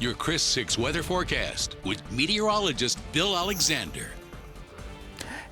your Chris 6 weather forecast with meteorologist Bill Alexander.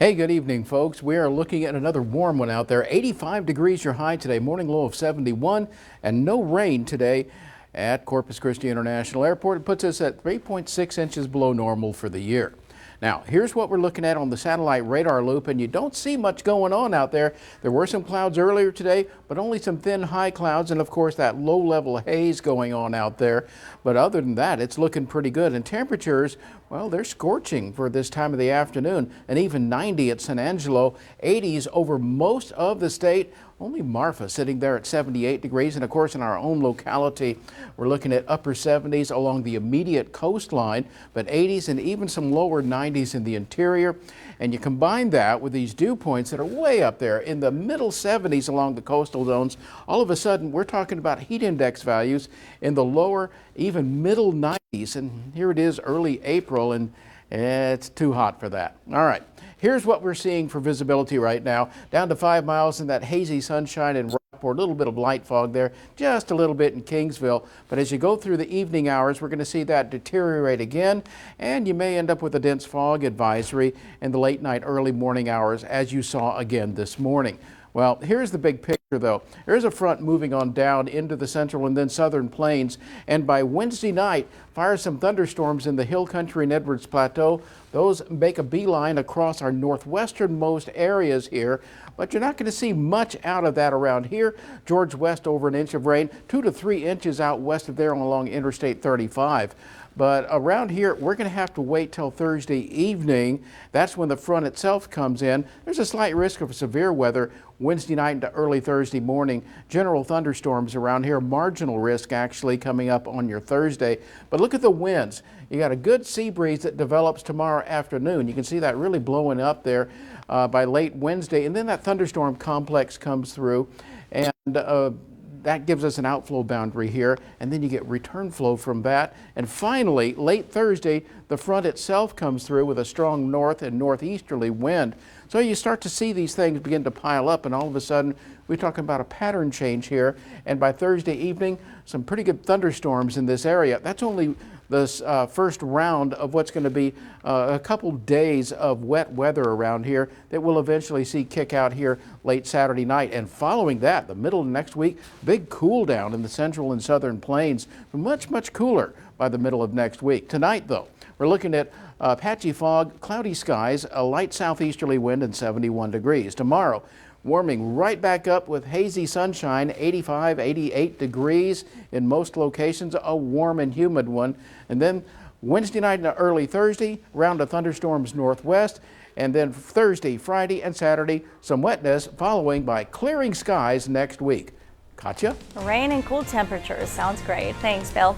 Hey, good evening, folks. We are looking at another warm one out there. 85 degrees your high today, morning low of 71, and no rain today at Corpus Christi International Airport. It puts us at 3.6 inches below normal for the year. Now, here's what we're looking at on the satellite radar loop, and you don't see much going on out there. There were some clouds earlier today, but only some thin high clouds, and of course that low-level haze going on out there. But other than that, it's looking pretty good. And temperatures, well, they're scorching for this time of the afternoon, and even 90 at San Angelo, 80s over most of the state. Only Marfa sitting there at 78 degrees. And of course, in our own locality, we're looking at upper 70s along the immediate coastline, but 80s and even some lower 90s in the interior. And you combine that with these dew points that are way up there in the middle 70s along the coastal zones. All of a sudden, we're talking about heat index values in the lower, even middle 90s. And here it is early April, and it's too hot for that. All right. Here's what we're seeing for visibility right now. Down to 5 miles in that hazy sunshine in Rockport. A little bit of light fog there, just a little bit in Kingsville. But as you go through the evening hours, we're going to see that deteriorate again, and you may end up with a dense fog advisory in the late night, early morning hours, as you saw again this morning. Well, here's the big picture, though. There's a front moving on down into the central and then southern plains, and by Wednesday night, fires some thunderstorms in the hill country and Edwards Plateau. Those make a beeline across our northwesternmost areas here, but you're not going to see much out of that around here. George West over an inch of rain, 2 to 3 inches out west of there along Interstate 35. But around here, we're going to have to wait till Thursday evening. That's when the front itself comes in. There's a slight risk of severe weather Wednesday night into early Thursday morning. General thunderstorms around here, marginal risk actually coming up on your Thursday. But look at the winds. You got a good sea breeze that develops tomorrow afternoon. You can see that really blowing up there by late Wednesday. And then that thunderstorm complex comes through, and that gives us an outflow boundary here, and then you get return flow from that. And finally, late Thursday, the front itself comes through with a strong north and northeasterly wind. So you start to see these things begin to pile up, and all of a sudden, we're talking about a pattern change here. And by Thursday evening, some pretty good thunderstorms in this area. That's only the first round of what's going to be a couple days of wet weather around here that we'll eventually see kick out here late Saturday night. And following that, the middle of next week, big cool down in the central and southern plains. Much, much cooler by the middle of next week. Tonight, though, we're looking at patchy fog, cloudy skies, a light southeasterly wind, and 71 degrees. Tomorrow, warming right back up with hazy sunshine, 85, 88 degrees in most locations, a warm and humid one. And then Wednesday night and early Thursday, round of thunderstorms northwest. And then Thursday, Friday, and Saturday, some wetness, following by clearing skies next week. Katya? Rain and cool temperatures. Sounds great. Thanks, Bill.